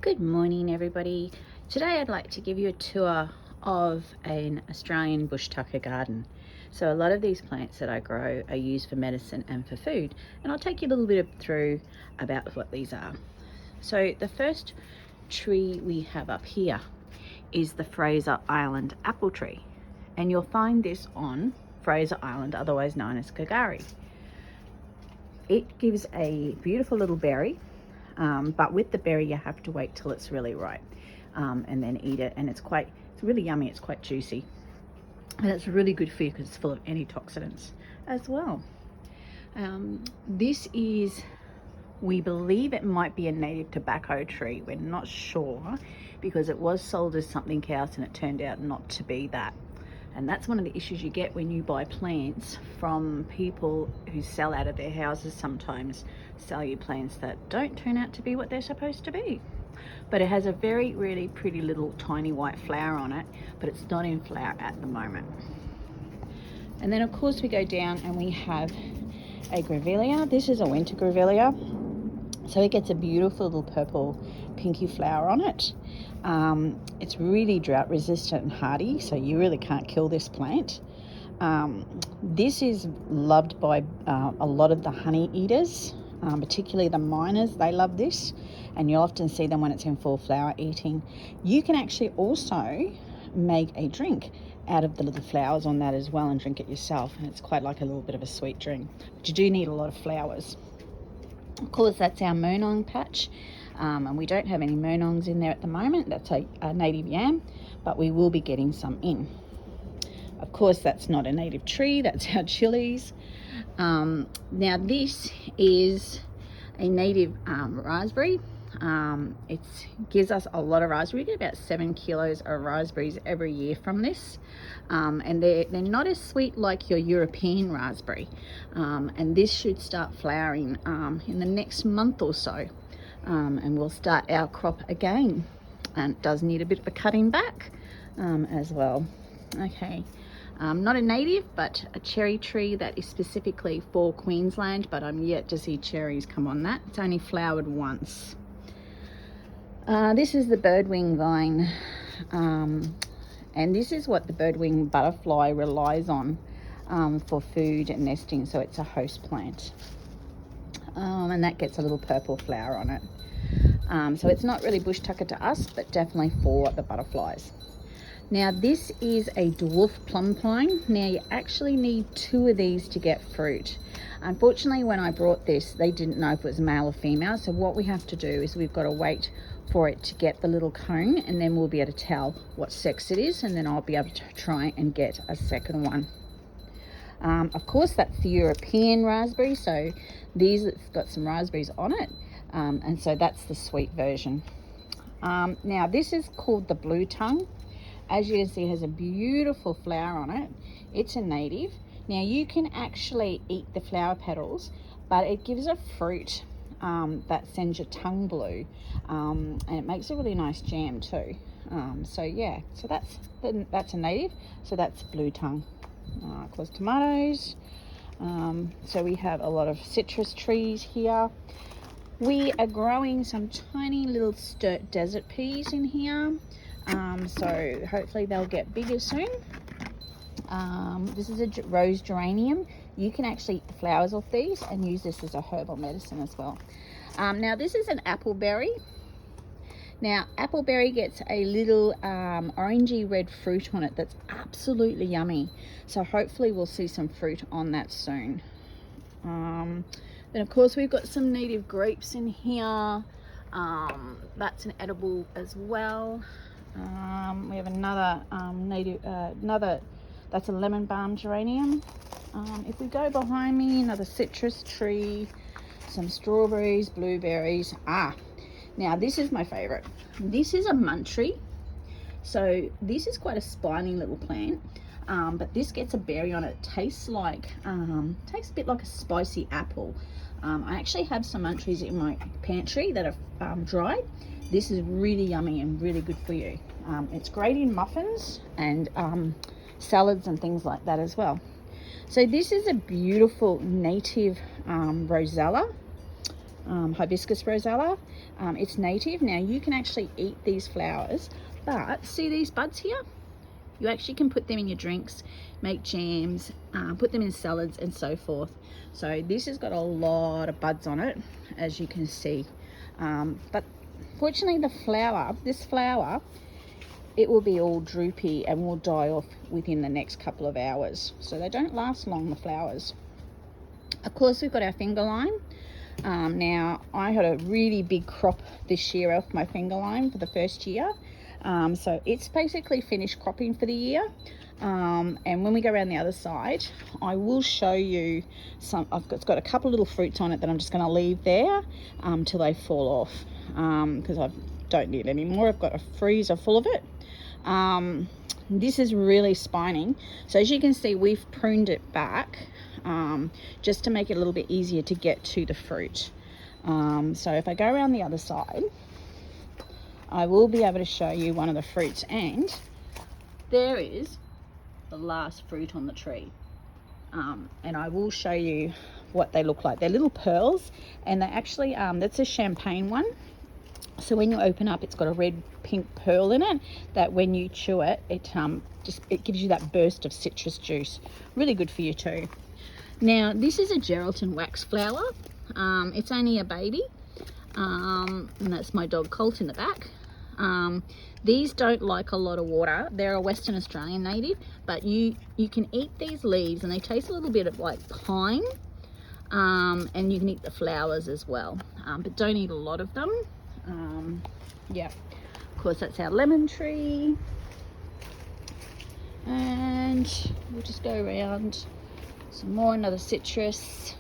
Good morning, everybody. Today I'd like to give you a tour of an Australian bush tucker garden. So a lot of these plants that I grow are used for medicine and for food, and I'll take you a little bit through about what these are. So the first tree we have up here is the Fraser Island apple tree, and you'll find this on Fraser Island, otherwise known as K'gari. It gives a beautiful little berry. But with the berry you have to wait till it's really ripe and then eat it, and it's really yummy. It's quite juicy, and it's really good for you because it's full of antioxidants as well. This is, we believe it might be a native tobacco tree. We're not sure because it was sold as something else and it turned out not to be that. And that's one of the issues you get when you buy plants from people who sell out of their houses. Sometimes sell you plants that don't turn out to be what they're supposed to be. But it has a really pretty little tiny white flower on it, but it's not in flower at the moment. And then of course we go down and we have a Gravelia. This is a winter Gravelia. So it gets a beautiful little purple pinky flower on it. It's really drought resistant and hardy, so you really can't kill this plant. This is loved by a lot of the honey eaters, particularly the miners. They love this, and you'll often see them when it's in full flower eating. You can actually also make a drink out of the little flowers on that as well and drink it yourself, and it's quite like a little bit of a sweet drink, but you do need a lot of flowers. Of course, that's our Moonong patch, and we don't have any Moonongs in there at the moment. That's a native yam, but we will be getting some in. Of course, that's not a native tree, that's our chilies. Now this is a native raspberry. It gives us a lot of raspberry. We get about 7 kilos of raspberries every year from this, and they're not as sweet like your European raspberry, and this should start flowering in the next month or so, and we'll start our crop again, and it does need a bit of a cutting back as well. Okay. Not a native, but a cherry tree that is specifically for Queensland, but I'm yet to see cherries come on that. It's only flowered once. This is the Birdwing Vine, and this is what the birdwing butterfly relies on for food and nesting, so it's a host plant, and that gets a little purple flower on it. So it's not really bush tucker to us, but definitely for the butterflies. Now this is a dwarf plum pine. Now you actually need 2 of these to get fruit. Unfortunately, when I brought this, they didn't know if it was male or female, so what we have to do is we've got to wait for it to get the little cone, and then we'll be able to tell what sex it is, and then I'll be able to try and get a second one. Of course, that's the European raspberry, so these have got some raspberries on it, and so that's the sweet version. Now this is called the blue tongue. As you can see, it has a beautiful flower on it. It's a native. Now you can actually eat the flower petals, but it gives a fruit that sends your tongue blue, and it makes a really nice jam too. So yeah, so that's a native. So that's blue tongue. Of course, tomatoes. So we have a lot of citrus trees here. We are growing some tiny little desert peas in here. So hopefully they'll get bigger soon. This is a rose geranium. You can actually eat the flowers off these and use this as a herbal medicine as well. Now this is an appleberry. Now appleberry gets a little orangey red fruit on it that's absolutely yummy. So hopefully we'll see some fruit on that soon. Then of course we've got some native grapes in here. That's an edible as well. We have another that's a lemon balm geranium. If we go behind me, another citrus tree, some strawberries, blueberries. Now this is my favorite. This is a muntree. So this is quite a spiny little plant, but this gets a berry on it. It tastes a bit like a spicy apple. I actually have some muntries in my pantry that are dried. This is really yummy and really good for you. It's great in muffins and salads and things like that as well. So this is a beautiful native Rosella. Hibiscus Rosella. It's native. Now you can actually eat these flowers, but see these buds here? You actually can put them in your drinks, make jams, put them in salads and so forth. So this has got a lot of buds on it, as you can see. But fortunately this flower, it will be all droopy and will die off within the next couple of hours. So they don't last long, the flowers. Of course, we've got our finger lime. Now, I had a really big crop this year off my finger lime for the first year. So it's basically finished cropping for the year. And when we go around the other side, I will show you some. It's got a couple little fruits on it that I'm just going to leave there till they fall off, because I don't need any more. I've got a freezer full of it. This is really spining, so as you can see, we've pruned it back just to make it a little bit easier to get to the fruit. So if I go around the other side, I will be able to show you one of the fruits, and there is the last fruit on the tree. And I will show you what they look like. They're little pearls, and they actually that's a champagne one. So when you open up, it's got a red pink pearl in it that when you chew it, it gives you that burst of citrus juice. Really good for you too. Now this is a Geraldton Wax Flower. It's only a baby, and that's my dog Colt in the back. These don't like a lot of water. They're a Western Australian native, but you can eat these leaves, and they taste a little bit of like pine. And you can eat the flowers as well, but don't eat a lot of them. Yeah, of course, that's our lemon tree, and we'll just go around some more. Another citrus.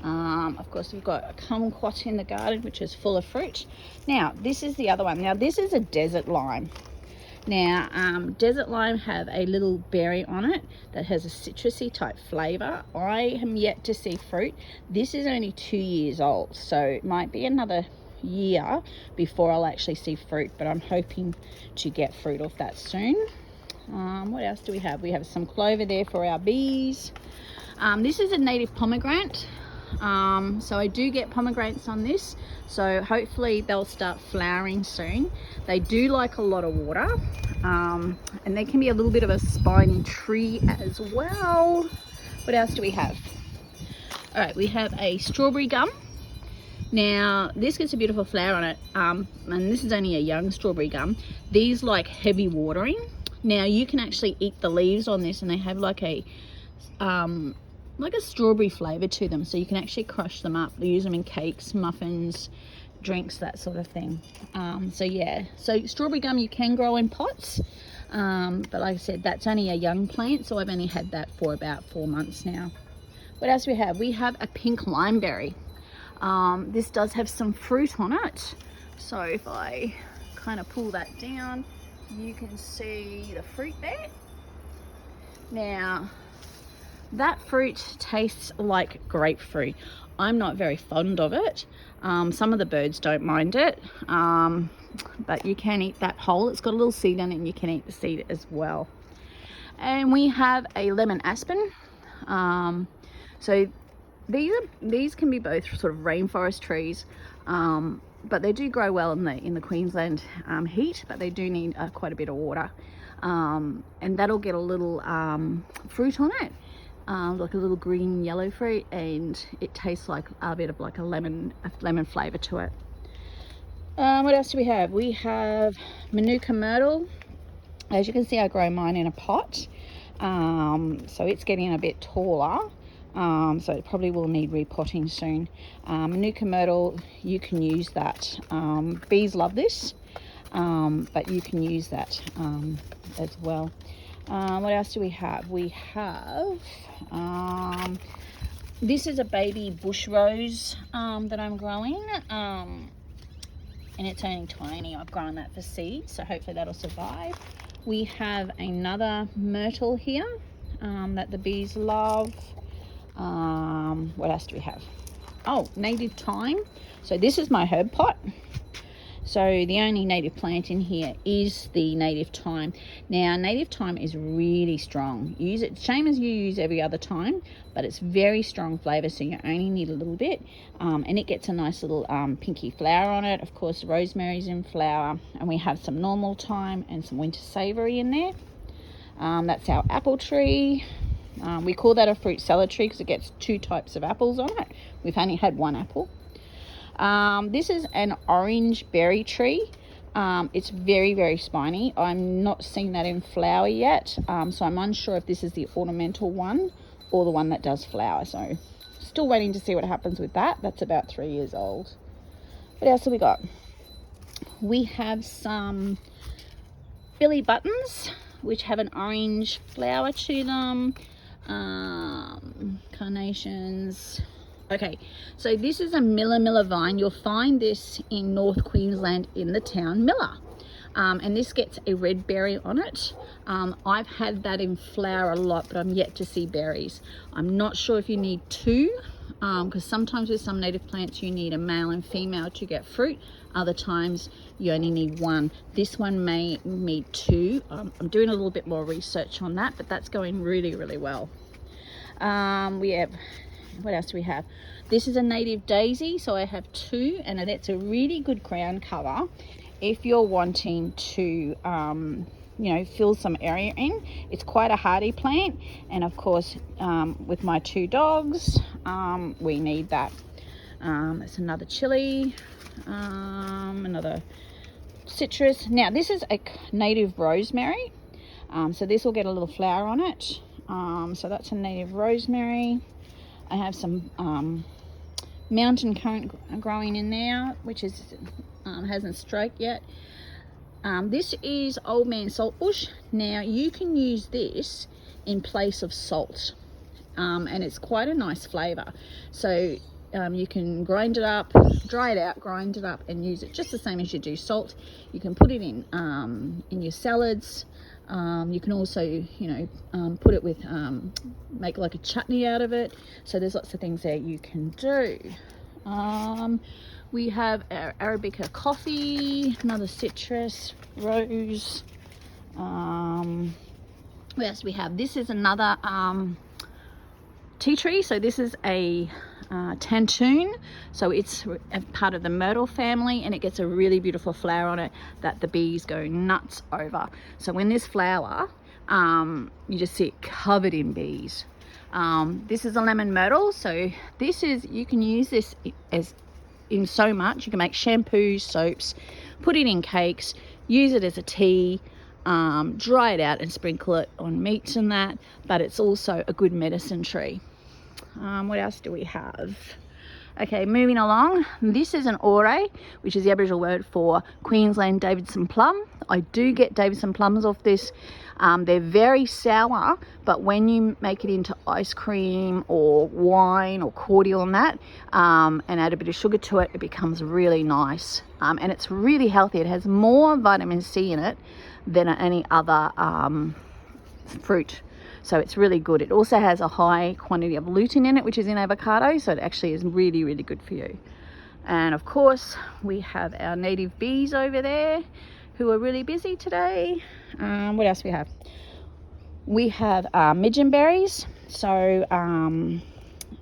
Of course, we've got a kumquat in the garden, which is full of fruit. Now this is the other one. Now this is a desert lime. Now desert lime have a little berry on it that has a citrusy type flavor. I am yet to see fruit. This is only 2 years old, so it might be another year before I'll actually see fruit, but I'm hoping to get fruit off that soon. What else do we have? We have some clover there for our bees. This is a native pomegranate. So I do get pomegranates on this, so hopefully they'll start flowering soon. They do like a lot of water, and they can be a little bit of a spiny tree as well. What else do we have? All right, we have a strawberry gum. Now this gets a beautiful flower on it, and this is only a young strawberry gum. These like heavy watering. Now you can actually eat the leaves on this, and they have like a strawberry flavor to them, so you can actually crush them up. They use them in cakes, muffins, drinks, that sort of thing. So yeah, so strawberry gum you can grow in pots, but like I said, that's only a young plant, so I've only had that for about 4 months now. What else we have? We have a pink limeberry. This does have some fruit on it, so if I kind of pull that down, you can see the fruit there. Now that fruit tastes like grapefruit. I'm not very fond of it. Some of the birds don't mind it, but you can eat that whole. It's got a little seed in it, and you can eat the seed as well. And we have a lemon aspen. So these can be both sort of rainforest trees, but they do grow well in the Queensland heat, but they do need quite a bit of water, and that'll get a little fruit on it, like a little green yellow fruit, and it tastes like a bit of like a lemon flavor to it. What else do we have? We have Manuka Myrtle. As you can see, I grow mine in a pot, so it's getting a bit taller. So it probably will need repotting soon. Manuka Myrtle, you can use that. Bees love this, but you can use that as well. What else do we have? We have, this is a baby bush rose that I'm growing, and it's only tiny. I've grown that for seed, so hopefully that'll survive. We have another myrtle here that the bees love. What else do we have? Oh, native thyme. So this is my herb pot. So the only native plant in here is the native thyme. Now native thyme is really strong. Use it same as you use every other thyme, but it's very strong flavour, so you only need a little bit. And it gets a nice little pinky flower on it. Of course, rosemary's in flower, and we have some normal thyme and some winter savoury in there. That's our apple tree. We call that a fruit salad tree because it gets 2 types of apples on it. We've only had 1 apple. This is an orange berry tree. It's very, very spiny. I'm not seeing that in flower yet, so I'm unsure if this is the ornamental one or the one that does flower. So still waiting to see what happens with that. That's about 3 years old. What else have we got? We have some billy buttons, which have an orange flower to them. Carnations. Okay, so this is a Miller vine. You'll find this in North Queensland in the town Miller. And this gets a red berry on it. I've had that in flower a lot, but I'm yet to see berries. I'm not sure if you need 2, because sometimes with some native plants you need a male and female to get fruit. Other times you only need 1. This one may need 2. I'm doing a little bit more research on that, but that's going really, really well. We have, what else do we have? This is a native daisy, so I have 2, and that's a really good ground cover if you're wanting to you know, fill some area in. It's quite a hardy plant, and of course with my 2 dogs we need that. It's another chili, another citrus. Now this is a native rosemary, so this will get a little flower on it. So that's a native rosemary. I have some mountain currant growing in there, which is hasn't stroked yet. This is old man saltbush. Now you can use this in place of salt, and it's quite a nice flavour. So you can grind it up, dry it out, grind it up, and use it just the same as you do salt. You can put it in your salads. You can also, you know, put it with, make like a chutney out of it. So there's lots of things there you can do. We have our Arabica coffee, another citrus, rose. What else do we have? This is another tea tree. So this is a tantoon, so it's a part of the myrtle family, and it gets a really beautiful flower on it that the bees go nuts over. So when this flower, you just see it covered in bees. This is a lemon myrtle, so this is, you can use this as in so much. You can make shampoos, soaps, put it in cakes, use it as a tea, dry it out and sprinkle it on meats and that, but it's also a good medicine tree. What else do we have? Okay, moving along. This is an ore, which is the Aboriginal word for Queensland Davidson Plum. I do get Davidson plums off this. They're very sour, but when you make it into ice cream or wine or cordial and that, and add a bit of sugar to it, it becomes really nice. And it's really healthy. It has more vitamin C in it than any other fruit. So it's really good. It also has a high quantity of lutein in it, which is in avocado, so it actually is really, really good for you. And of course, we have our native bees over there who are really busy today. What else we have? We have midgeonberries. So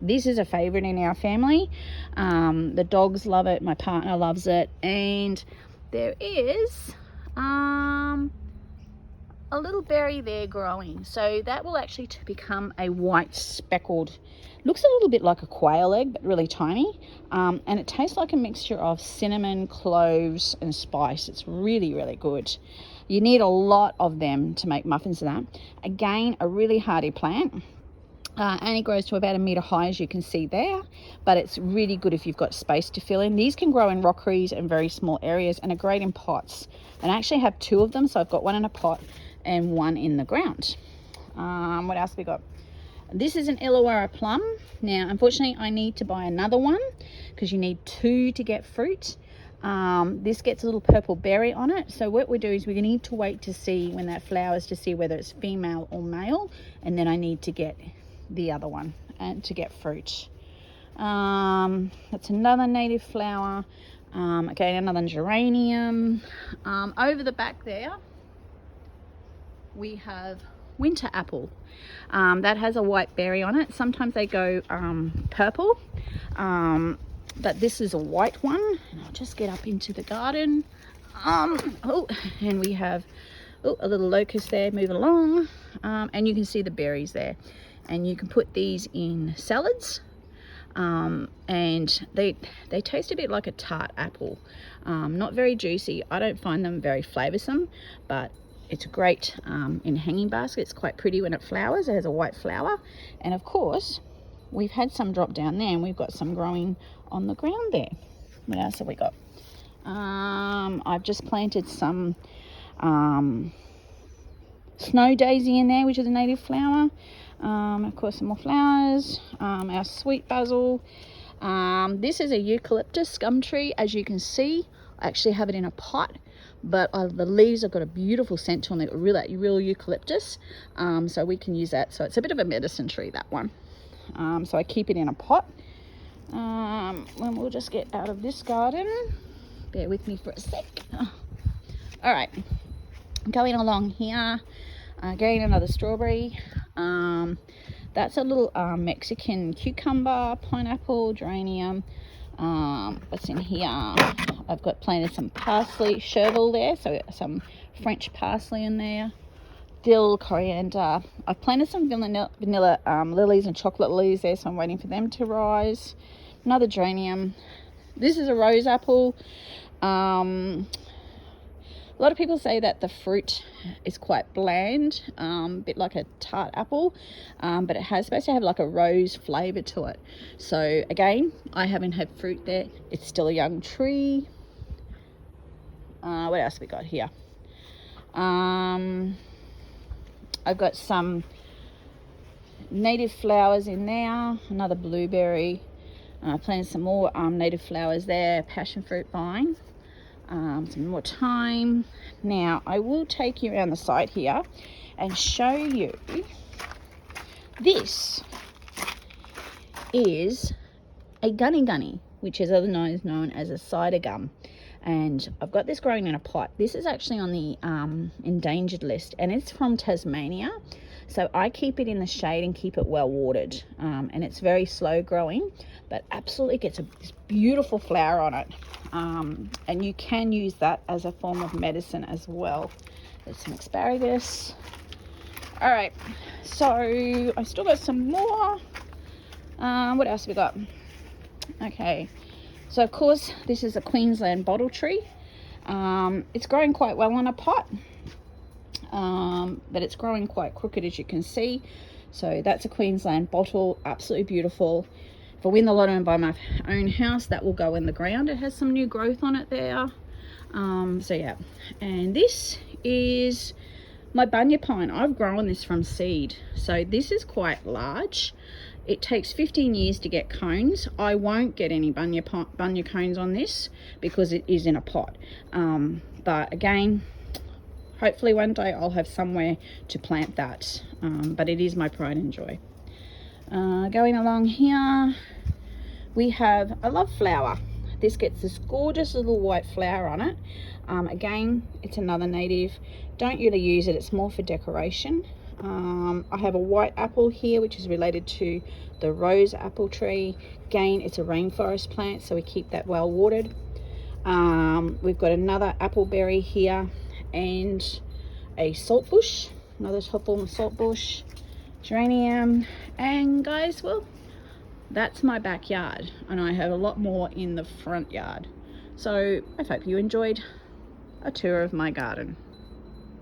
this is a favorite in our family. The dogs love it, my partner loves it, and there is a little berry there growing, so that will actually become a white speckled, looks a little bit like a quail egg but really tiny, and it tastes like a mixture of cinnamon, cloves and spice. It's really, really good. You need a lot of them to make muffins of that. Again, a really hardy plant. And it grows to about 1 metre high, as you can see there, but it's really good if you've got space to fill in. These can grow in rockeries and very small areas and are great in pots. And I actually have 2 of them, so I've got 1 in a pot and 1 in the ground. What else have we got? This is an Illawarra Plum. Now, unfortunately, I need to buy another one because you need 2 to get fruit. This gets a little purple berry on it, so what we do is we need to wait to see when that flowers to see whether it's female or male, and then I need to get the other one and to get fruit. That's another native flower. Again, another geranium. Over the back there, we have winter apple. That has a white berry on it. Sometimes they go purple, but this is a white one. And I'll just get up into the garden. Oh, and we have a little locust there. Move along, and you can see the berries there. And you can put these in salads. And they taste a bit like a tart apple. Not very juicy. I don't find them very flavoursome, but it's great in hanging baskets. It's quite pretty when it flowers. It has a white flower. And of course, we've had some drop down there, and we've got some growing on the ground there. What else have we got? I've just planted some snow daisy in there, which is a native flower. Of course, some more flowers. Our sweet basil. This is a eucalyptus gum tree. As you can see, I actually have it in a pot, but the leaves have got a beautiful scent on it, real eucalyptus. So we can use that. So it's a bit of a medicine tree, that one. So I keep it in a pot. And we'll just get out of this garden. Bear with me for a sec. All right, going along here. Again, another strawberry. That's a little Mexican cucumber, pineapple, geranium. What's in here? I've got planted some parsley, chervil there, so some French parsley in there. Dill, coriander. I've planted some vanilla lilies and chocolate lilies there, so I'm waiting for them to rise. Another geranium. This is a rose apple. A lot of people say that the fruit is quite bland, a bit like a tart apple, but it has supposed to have like a rose flavour to it. So again, I haven't had fruit there. It's still a young tree. What else have we got here? I've got some native flowers in there. Another blueberry. I planted some more native flowers there. Passion fruit vine. Some more thyme. Now I will take you around the side here and show you. This is a gunny, which is otherwise known as a cider gum, and I've got this growing in a pot. This is actually on the endangered list, and it's from Tasmania, so I keep it in the shade and keep it well watered, and it's very slow growing, but absolutely gets this beautiful flower on it. And you can use that as a form of medicine as well. There's some asparagus. All right, so I still got some more. What else have we got? Okay, so of course this is a Queensland bottle tree. It's growing quite well in a pot, but it's growing quite crooked, as you can see. So that's a Queensland bottle, absolutely beautiful. If I win the lotto and buy my own house, that will go in the ground. It has some new growth on it there. So yeah, and this is my Bunion Pine. I've grown this from seed, so this is quite large. It takes 15 years to get cones. I won't get any bunya cones on this because it is in a pot. But again, hopefully one day I'll have somewhere to plant that. But it is my pride and joy. Going along here, we have a love flower. This gets this gorgeous little white flower on it. Again, it's another native. Don't really use it, it's more for decoration. I have a white apple here, which is related to the rose apple tree. Again, it's a rainforest plant, so we keep that well watered. We've got another appleberry here and a salt bush, another topple salt bush, geranium, and guys, well, that's my backyard, and I have a lot more in the front yard. So I hope you enjoyed a tour of my garden.